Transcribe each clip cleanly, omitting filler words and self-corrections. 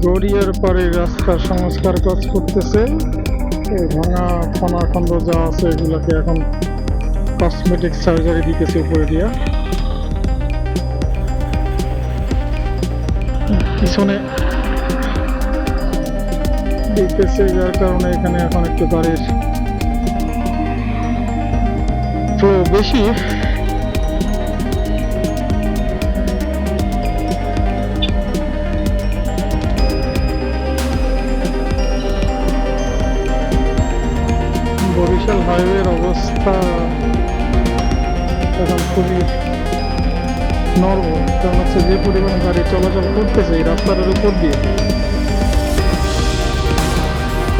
গড়িয়ার পরে রাস্তার সংস্কার কাজ করতেছে। এই ভাঙা খন্ড যা আছে এগুলাকে এখন কসমেটিক সার্জারি দিতেছে উপরে দিয়া। পিছনে দিতেছে, যার কারণে এখানে এখন একটু গাড়ির ফ্লো বেশি। বরিশাল হাইওয়ের অবস্থা এখন খুবই নরবর, কারণ হচ্ছে যে পরিমাণ গাড়ি চলাচল করতেছে এই রাস্তাটার উপর দিয়ে,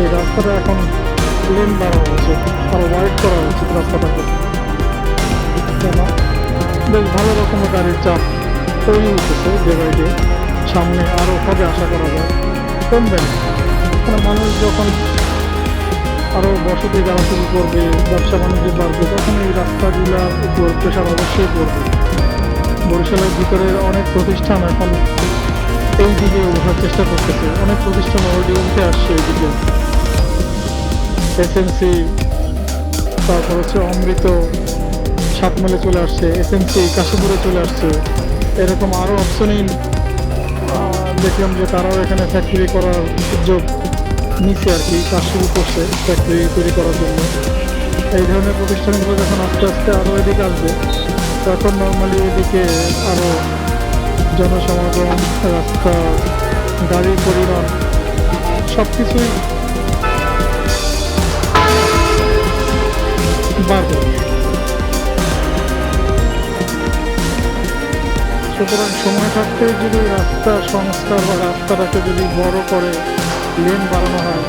এই রাস্তাটা এখন লেন বাড়ানো উচিত, আরো ওয়াইড করা উচিত রাস্তাটাকে। কেন বেশ ভালো রকমের গাড়ির চাপ তৈরি হতেছে ডে বাই ডে, সামনে আরো হবে আশা করা যায়, কমবে না। মানে মানুষ যখন আরো বসতি যারা শুরু করবে, ব্যবসা বাণিজ্য বাড়বে, তখন এই রাস্তাগুলোর উপর প্রেশার অবশ্যই পড়বে। বরিশালের ভিতরের অনেক প্রতিষ্ঠান এখন এই দিকে ওঠার চেষ্টা করতেছে, অনেক প্রতিষ্ঠান অলরেডি উঠে আসছে এই দিকে। এসএমসি, তারপর হচ্ছে অমৃত সাতমাইলে চলে আসছে, এসএমসি কাশীপুরে চলে আসছে, এরকম আরো অপশনই দেখলাম যে তারাও এখানে ফ্যাক্টরি করার উদ্যোগ নিচে আর কি, কাজ শুরু করছে ফ্যাক্টরি তৈরি করার জন্য। এই ধরনের প্রতিষ্ঠানগুলো যখন আস্তে আস্তে আরও এদিকে আসবে, তখন নর্মালি এদিকে আরও জনসমাগম, রাস্তা, গাড়ির পরিমাণ সব কিছুই বাড়বে। সুতরাং সময় থাকতে যদি রাস্তা সংস্কার বা রাস্তাটাকে যদি বড় করে লেন বাড়ানো হয়,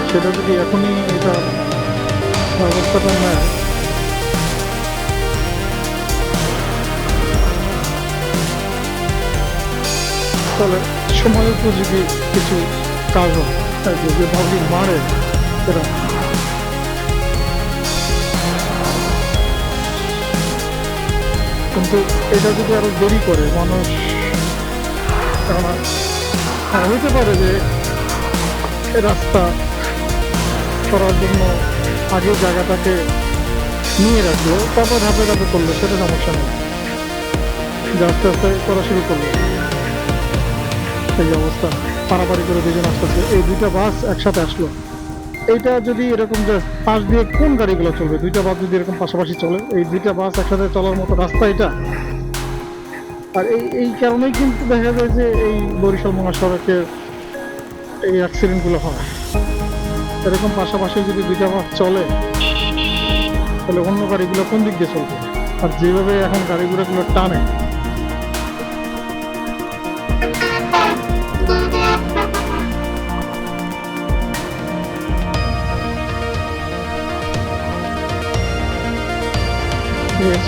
সেটা যদি এখনই এটা ব্যবস্থাটা নেয়, তাহলে সময় উপযোগী কিছু কাজ হয়। যে ভাবি মারে এরা, কিন্তু এটা যদি আরো দেরি করে মানুষ, হইতে পারে যে রাস্তা করার জন্য আগে জায়গাটাকে নিয়ে রাখলো, তারপর ধাপে ধাপে করলো, সেটা সমস্যা নেই। যে আস্তে আস্তে করা শুরু করলো, এই অবস্থা পারাপারি করে দুজন আসতেছে, এই দুইটা বাস একসাথে আসলো। এইটা যদি এরকম যে পাশ দিয়ে কোন গাড়িগুলো চলবে, দুইটা বাস যদি এরকম পাশাপাশি চলে, এই দুইটা বাস একসাথে চলার মতো রাস্তা এটা। আর এই কারণেই কিন্তু দেখা যায় যে এই বরিশাল মহাসড়কের এই অ্যাক্সিডেন্টগুলো হয়। এরকম পাশাপাশি যদি দুইটা বাস চলে, তাহলে অন্য গাড়িগুলো কোন দিক দিয়ে চলবে? আর যেভাবে এখন গাড়িগুলো টানে,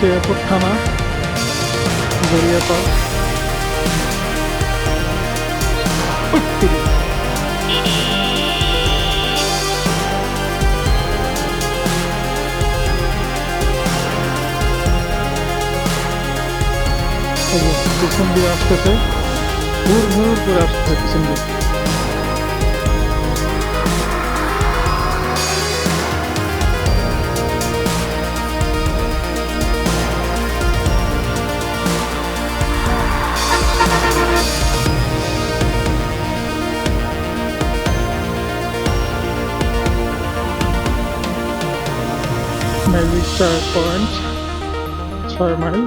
এয়ারপোর্ট থানা গড়িয়াপাড়। পিছন দিয়ে আসতেছে, ঘুর ঘুর করে আসতেছে পিছন দিয়ে। ম্যাজিক চা পয়েন্ট, 6 মাইল,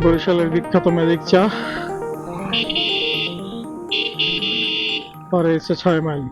বরিশালের বিখ্যাত ম্যাজিক চা, পরে এসে 6 মাইল।